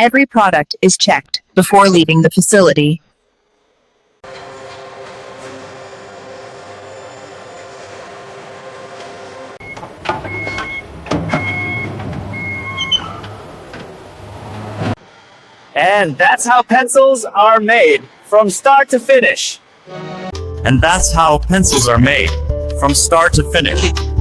Every product is checked before leaving the facility. And that's how pencils are made, from start to finish. And that's how pencils are made, from start to finish.